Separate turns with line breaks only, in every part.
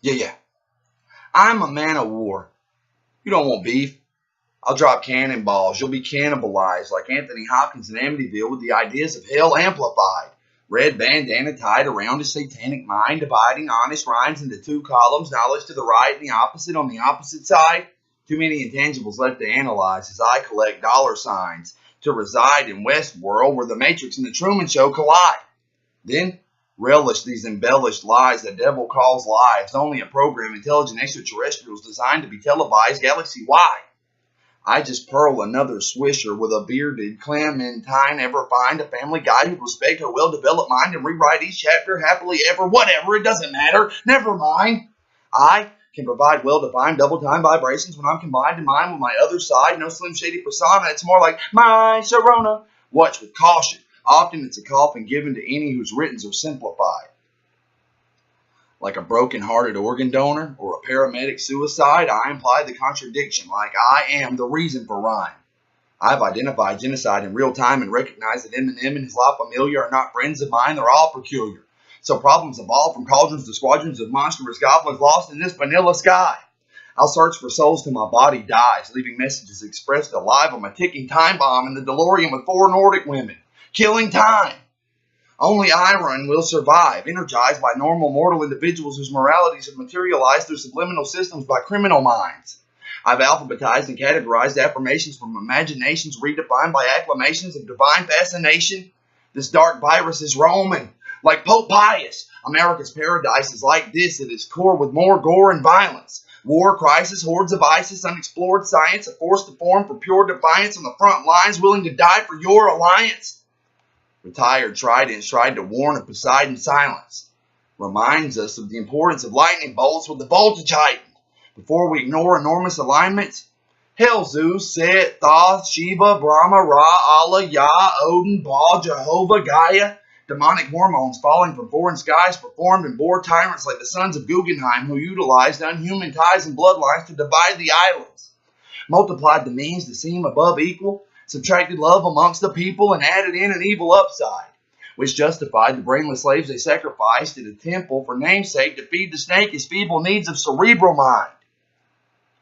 Yeah. I'm a man of war. You don't want beef. I'll drop cannonballs. You'll be cannibalized like Anthony Hopkins in Amityville with the ideas of hell amplified. Red bandana tied around his satanic mind, dividing honest rhymes into two columns, knowledge to the right and the opposite on the opposite side. Too many intangibles left to analyze as I collect dollar signs to reside in Westworld where the Matrix and the Truman Show collide. Then relish these embellished lies the devil calls lives, only a program intelligent extraterrestrials designed to be televised galaxy-wide. I just pearl another swisher with a bearded clementine, ever find a family guy who'd respect her well-developed mind and rewrite each chapter happily ever, whatever, it doesn't matter, never mind. I can provide well-defined double-time vibrations when I'm combined in mind with my other side, no Slim Shady persona, it's more like my Sharona. Watch with caution. Often it's a coffin given to any whose writtens are simplified. Like a broken-hearted organ donor or a paramedic suicide, I imply the contradiction, like I am the reason for rhyme. I've identified genocide in real time and recognized that Eminem and his La Familia are not friends of mine, they're all peculiar. So problems evolve from cauldrons to squadrons of monstrous goblins lost in this vanilla sky. I'll search for souls till my body dies, leaving messages expressed alive on a ticking time bomb in the DeLorean with 4 Nordic women. Killing time. Only I will survive, energized by normal mortal individuals whose moralities have materialized through subliminal systems by criminal minds. I've alphabetized and categorized affirmations from imaginations redefined by acclamations of divine fascination. This dark virus is roaming, like Pope Pius. America's paradise is like this at its core with more gore and violence. War, crisis, hordes of ISIS, unexplored science, a force to form for pure defiance on the front lines, willing to die for your alliance. Retired tridents tried to warn of Poseidon's silence. Reminds us of the importance of lightning bolts with the voltage heightened. Before we ignore enormous alignments, Hell, Zeus, Set, Thoth, Shiva, Brahma, Ra, Allah, Yah, Odin, Baal, Jehovah, Gaia. Demonic hormones falling from foreign skies performed and bore tyrants like the sons of Guggenheim who utilized unhuman ties and bloodlines to divide the islands. Multiplied the means to seem above equal, subtracted love amongst the people, and added in an evil upside, which justified the brainless slaves they sacrificed at a temple for namesake to feed the snake his feeble needs of cerebral mind.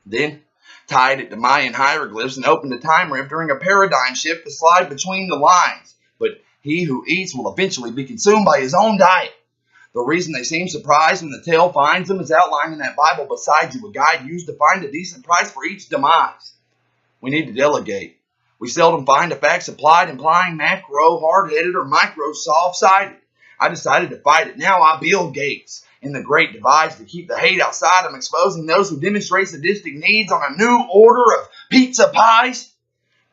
Then tied it to Mayan hieroglyphs and opened a time rift during a paradigm shift to slide between the lines. But he who eats will eventually be consumed by his own diet. The reason they seem surprised when the tale finds them is outlined in that Bible beside you, a guide used to find a decent price for each demise. We need to delegate. We seldom find a fact supplied implying macro, hard-headed, or micro, soft-sided. I decided to fight it. Now I Bill Gates. In the great divides to keep the hate outside, I'm exposing those who demonstrate sadistic needs on a new order of pizza pies.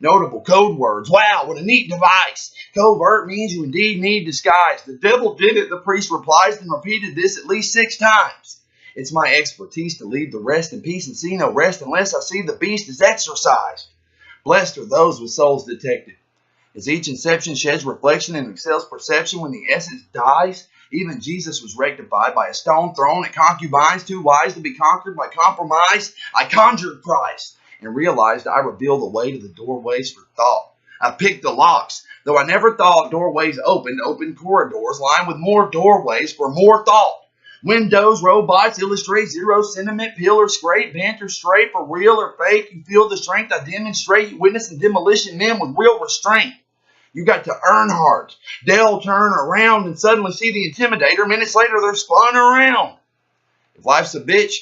Notable code words. Wow, what a neat device. Covert means you indeed need disguise. The devil did it, the priest replies, and repeated this at least 6 times. It's my expertise to leave the rest in peace and see no rest unless I see the beast is exorcised. Blessed are those with souls detected. As each inception sheds reflection and excels perception when the essence dies, even Jesus was rectified by a stone thrown at concubines too wise to be conquered by compromise. I conjured Christ and realized I reveal the way to the doorways for thought. I picked the locks, though I never thought doorways opened corridors lined with more doorways for more thought. Windows, robots, illustrate, zero sentiment, peel or scrape, banter straight, for real or fake. You feel the strength I demonstrate. You witness the demolition men with real restraint. You got to earn heart. They'll turn around and suddenly see the intimidator. Minutes later, they're spun around. If life's a bitch,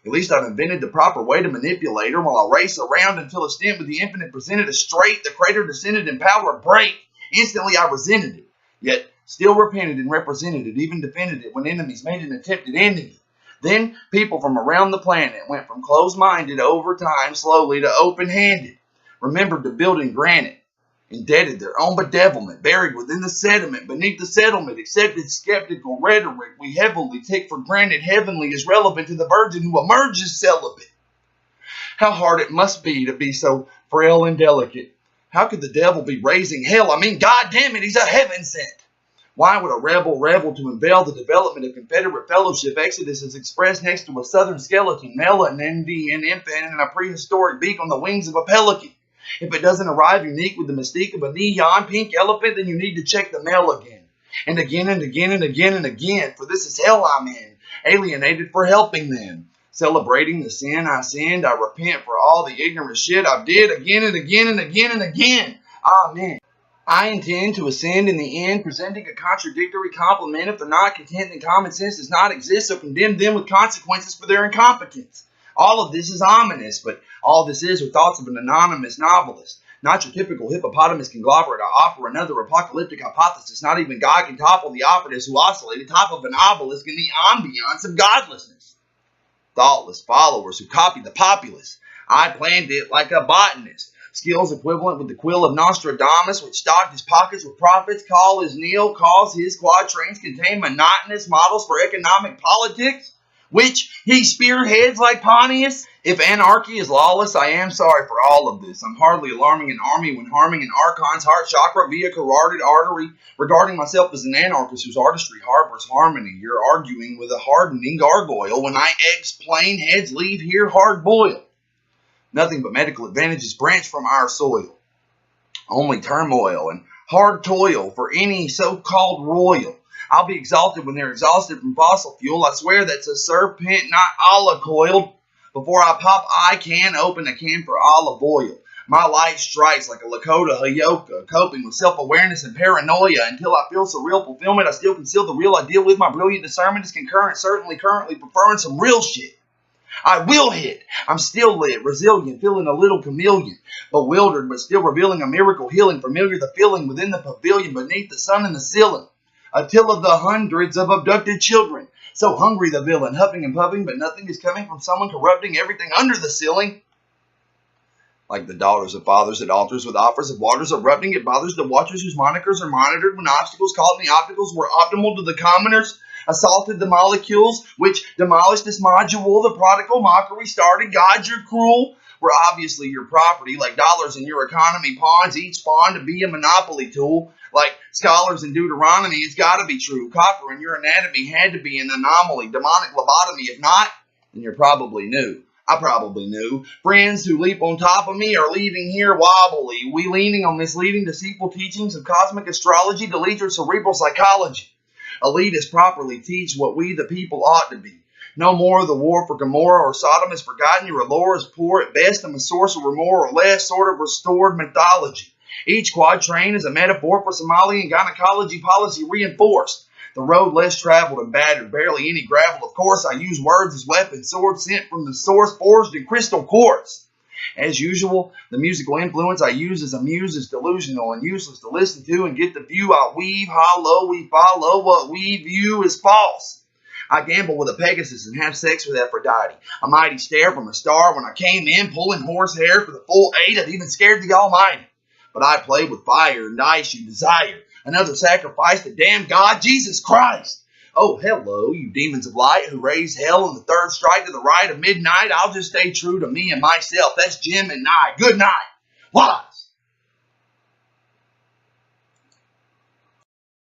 at least I've invented the proper way to manipulate her while I race around until a stint with the infinite presented a straight. The crater descended in power break. Instantly, I resented it. Yet, still repented and represented it, even defended it when enemies made an attempt at ending it. Then, people from around the planet went from closed-minded over time slowly to open-handed, remembered to build in granite, indebted their own bedevilment, buried within the sediment, beneath the settlement, accepted skeptical rhetoric we heavily take for granted heavenly is relevant to the virgin who emerges celibate. How hard it must be to be so frail and delicate. How could the devil be raising hell? I mean, God damn it, he's a heaven sent. Why would a rebel revel to unveil the development of Confederate fellowship? Exodus is expressed next to a southern skeleton, male and Indian infant, and a prehistoric beak on the wings of a pelican. If it doesn't arrive unique with the mystique of a neon pink elephant, then you need to check the mail again. And again and again and again and again, for this is hell I'm in. alienated for helping them. Celebrating the sin I sinned, I repent for all the ignorant shit I did again and again and again and again. Amen. I intend to ascend in the end, presenting a contradictory compliment. If they're not content, then common sense does not exist, so condemn them with consequences for their incompetence. All of this is ominous, but all this is are thoughts of an anonymous novelist. Not your typical hippopotamus conglomerate. I offer another apocalyptic hypothesis. Not even God can topple the operatives who oscillate atop of an obelisk in the ambiance of godlessness. Thoughtless followers who copy the populace. I planned it like a botanist. Skills equivalent with the quill of Nostradamus, which stocked his pockets with profits, call his Neil, cause his quatrains contain monotonous models for economic politics, which he spearheads like Pontius. If anarchy is lawless, I am sorry for all of this. I'm hardly alarming an army when harming an archon's heart chakra via carotid artery, regarding myself as an anarchist whose artistry harbors harmony. You're arguing with a hardening gargoyle when I plain heads leave here hard-boiled. Nothing but medical advantages branch from our soil. Only turmoil and hard toil for any so-called royal. I'll be exalted when they're exhausted from fossil fuel. I swear that's a serpent, not olive coiled. Before I pop, I can open a can for olive oil. My light strikes like a Lakota Hayoka, coping with self-awareness and paranoia. Until I feel surreal fulfillment, I still conceal the real I deal with. My brilliant discernment is concurrent, certainly currently preferring some real shit. I will hit. I'm still lit, resilient, feeling a little chameleon. Bewildered, but still revealing a miracle healing. Familiar the feeling within the pavilion, beneath the sun and the ceiling. A till of the hundreds of abducted children. So hungry the villain, huffing and puffing, but nothing is coming from someone corrupting everything under the ceiling. Like the daughters of fathers at altars with offers of waters erupting, it bothers the watchers whose monikers are monitored when obstacles caught in the opticals were optimal to the commoners. Assaulted the molecules, which demolished this module. The prodigal mockery started. God, you're cruel. We're obviously your property, like dollars in your economy pawns, each spawn to be a monopoly tool. Like scholars in Deuteronomy, it's got to be true. Copper in your anatomy had to be an anomaly. Demonic lobotomy. If not, then you're probably new. I probably knew. Friends who leap on top of me are leaving here wobbly. We leaning on misleading, deceitful teachings of cosmic astrology to lead your cerebral psychology. Elitists properly teach what we the people ought to be. No more the war for Gomorrah or Sodom is forgotten. Your allure is poor at best and a source of more or less sort of restored mythology. Each quatrain is a metaphor for Somalian gynecology policy reinforced. The road less traveled and battered, barely any gravel. Of course, I use words as weapons, swords sent from the source, forged in crystal quartz. As usual, the musical influence I use as a muse is delusional and useless to listen to and get the view. I weave hollow, we follow what we view is false. I gamble with a Pegasus and have sex with Aphrodite. A mighty stare from a star when I came in, pulling horsehair for the full 8. I've even scared the Almighty. But I played with fire and ice you desire. Another sacrifice to damn God, Jesus Christ. Oh, hello, you demons of light who raise hell on the third strike to the right of midnight. I'll just stay true to me and myself. That's Jim and I. Good night. What?